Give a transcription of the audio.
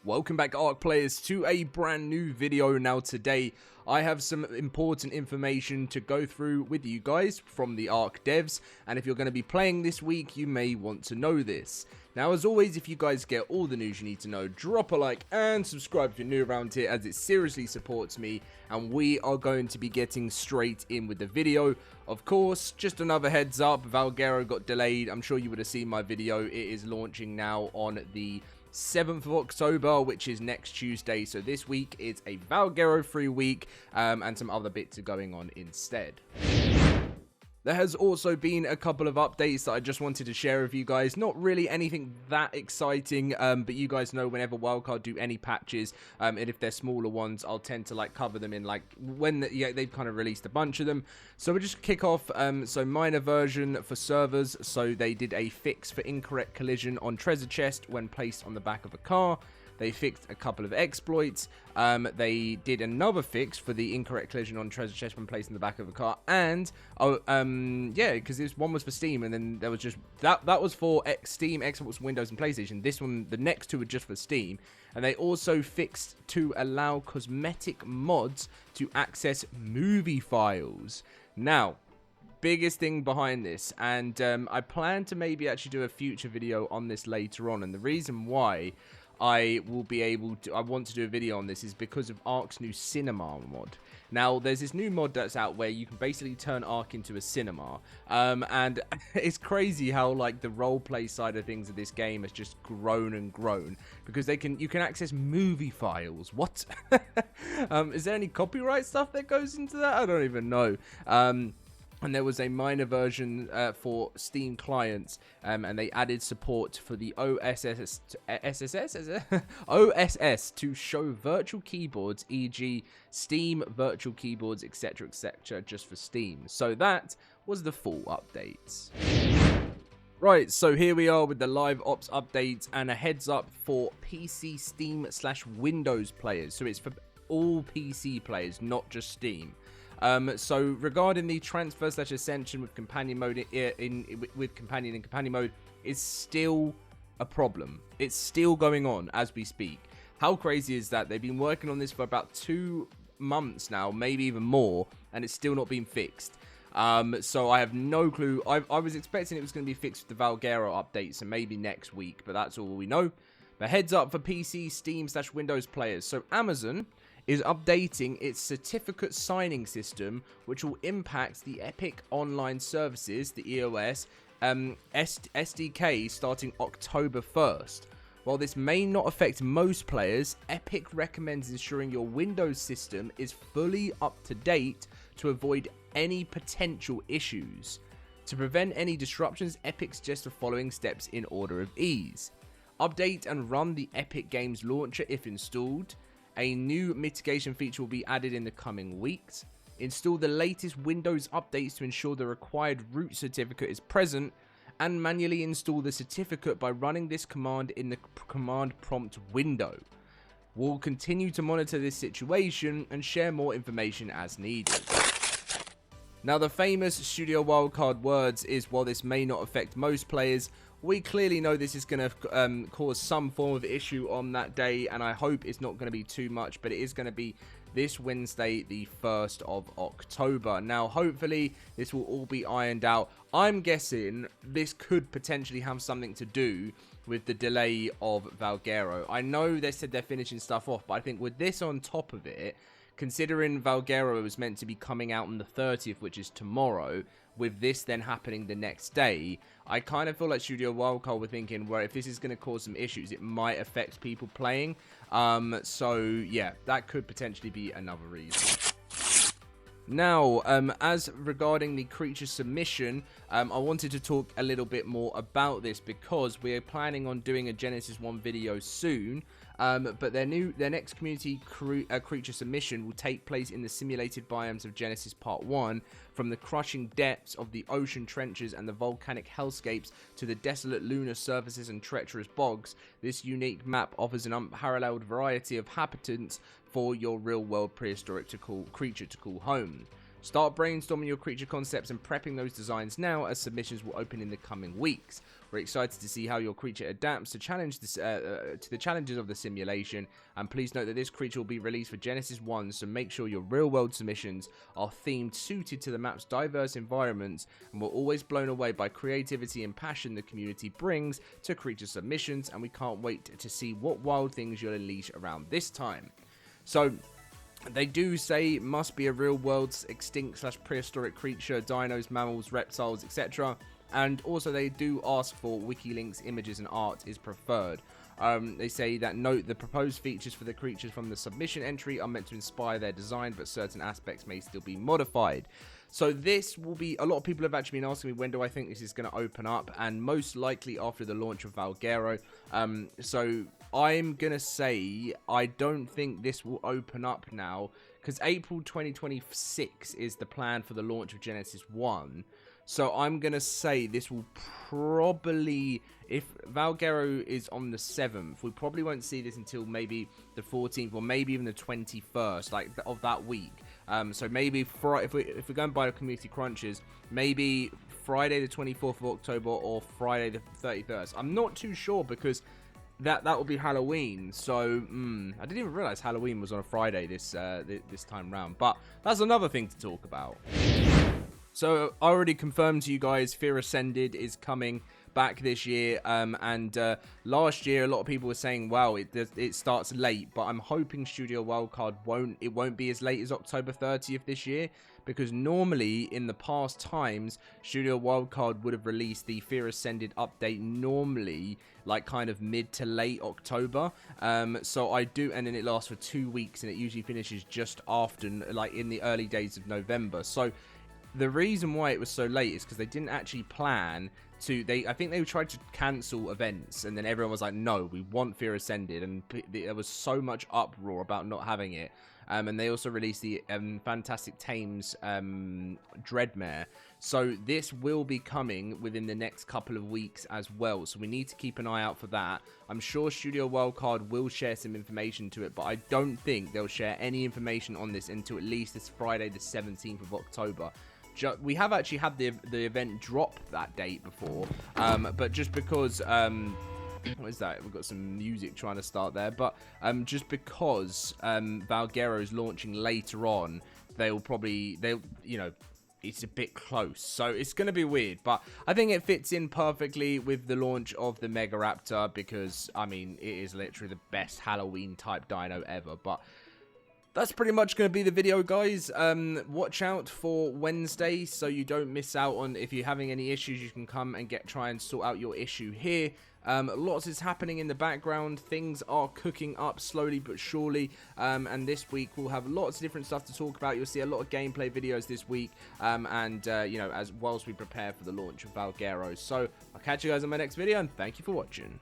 Welcome back, ARK Players, to a brand new video. Now today I have some important information to go through with you guys from the ARK devs, and if you're going to be playing this week you may want to know this. Now as always, if you guys get all the news you need to know, drop a like and subscribe if you're new around here, as it seriously supports me, and we are going to be getting straight in with the video. Of course, just another heads up, Valguero got delayed. I'm sure you would have seen my video. It is launching now on the 7th of October, which is next Tuesday. So this week it's a Valguero free week, and some other bits are going on instead. There has also been a couple of updates that I just wanted to share with you guys. Not really anything that exciting, but you guys know whenever Wildcard do any patches, and if they're smaller ones, I'll tend to cover them in when they've kind of released a bunch of them. So we'll just kick off. So minor version for servers. So they did a fix for incorrect collision on treasure chest when placed on the back of a car. They fixed a couple of exploits. They did another fix for the incorrect collision on treasure chest when placed in the back of a car. And, yeah, because this one was for Steam, and then there was just, that was for Steam, Xbox, Windows, and PlayStation. This one, the next two are just for Steam. And they also fixed to allow cosmetic mods to access movie files. Now, biggest thing behind this, and I plan to maybe actually do a future video on this later on, and the reason why I want to do a video on this is because of ARK's new cinema mod. Now, there's this new mod that's out where you can basically turn ARK into a cinema, and it's crazy how the roleplay side of things of this game has just grown and grown, because you can access movie files. What? Is there any copyright stuff that goes into that? I don't even know. And there was a minor version for Steam clients, and they added support for the OSS to show virtual keyboards, e.g. Steam virtual keyboards, etc., etc., just for Steam. So that was the full updates. Right, so here we are with the live ops updates, and a heads up for PC, Steam / Windows players. So it's for all PC players, not just Steam. So regarding the transfer / ascension with companion mode with companion and companion mode is still a problem. It's still going on as we speak. How crazy is that? They've been working on this for about 2 months now, maybe even more, and it's still not been fixed. So I have no clue. I was expecting it was going to be fixed with the Valguero update, so maybe next week, but that's all we know. But heads up for PC, Steam / Windows players. So Amazon is updating its certificate signing system, which will impact the Epic Online Services, the EOS, SDK starting October 1st. While this may not affect most players, Epic recommends ensuring your Windows system is fully up to date to avoid any potential issues. To prevent any disruptions, Epic suggests the following steps in order of ease. Update and run the Epic Games launcher if installed. A new mitigation feature will be added in the coming weeks. Install the latest Windows updates to ensure the required root certificate is present, and manually install the certificate by running this command in the command prompt window. We'll continue to monitor this situation and share more information as needed. Now, the famous Studio Wildcard words is, while this may not affect most players, we clearly know this is going to cause some form of issue on that day, and I hope it's not going to be too much, but it is going to be this Wednesday, the 1st of October. Now, hopefully, this will all be ironed out. I'm guessing this could potentially have something to do with the delay of Valguero. I know they said they're finishing stuff off, but I think with this on top of it, considering Valguero was meant to be coming out on the 30th, which is tomorrow, with this then happening the next day, I kind of feel like Studio Wildcard were thinking, well, if this is going to cause some issues, it might affect people playing. So, yeah, that could potentially be another reason. Now, as regarding the creature submission, I wanted to talk a little bit more about this because we're planning on doing a Genesis 1 video soon. But their next community creature submission will take place in the simulated biomes of Genesis Part 1, from the crushing depths of the ocean trenches and the volcanic hellscapes to the desolate lunar surfaces and treacherous bogs. This unique map offers an unparalleled variety of habitats for your real-world prehistoric creature to call home. Start brainstorming your creature concepts and prepping those designs now, as submissions will open in the coming weeks. We're excited to see how your creature adapts to the challenges of the simulation, and please note that this creature will be released for Genesis 1, so make sure your real-world submissions are themed suited to the map's diverse environments, and we're always blown away by creativity and passion the community brings to creature submissions, and we can't wait to see what wild things you'll unleash around this time. So they do say must be a real-world extinct/prehistoric creature, dinos, mammals, reptiles, etc. And also they do ask for wiki links, images and art is preferred. They say that note the proposed features for the creatures from the submission entry are meant to inspire their design, but certain aspects may still be modified. So this will be, a lot of people have actually been asking me when do I think this is going to open up, and most likely after the launch of Valguero. So I'm going to say I don't think this will open up now, because April 2026 is the plan for the launch of Genesis 1. So I'm going to say this will probably, if Valguero is on the 7th, we probably won't see this until maybe the 14th or maybe even the 21st, like of that week. So maybe if we're going by the community crunches, maybe Friday the 24th of October or Friday the 31st. I'm not too sure because that will be Halloween. So I didn't even realize Halloween was on a Friday this time round. But that's another thing to talk about. So I already confirmed to you guys Fear Ascended is coming back this year, and last year a lot of people were saying, wow, it starts late, but I'm hoping Studio Wildcard won't be as late as October 30th this year, because normally in the past times Studio Wildcard would have released the Fear Ascended update normally like kind of mid to late October. So I do, and then it lasts for 2 weeks and it usually finishes just after, like in the early days of November. So the reason why it was so late is because they didn't actually plan to, I think they tried to cancel events, and then everyone was like, no, we want Fear Ascended, and there was so much uproar about not having it. And they also released the Fantastic Tames Dreadmare. So this will be coming within the next couple of weeks as well. So we need to keep an eye out for that. I'm sure Studio Wildcard will share some information to it, but I don't think they'll share any information on this until at least this Friday, the 17th of October. We have actually had the event drop that date before, but just because what is that? We've got some music trying to start there, but just because Valguero is launching later on, they'll you know, it's a bit close, so it's going to be weird, but I think it fits in perfectly with the launch of the Mega Raptor, because I mean it is literally the best Halloween type dino ever. But that's pretty much going to be the video, guys. Watch out for Wednesday so you don't miss out on, if you're having any issues, you can come and try and sort out your issue here. Lots is happening in the background. Things are cooking up slowly but surely, and this week we'll have lots of different stuff to talk about. You'll see a lot of gameplay videos this week, and you know, whilst we prepare for the launch of Valguero. So I'll catch you guys in my next video, and thank you for watching.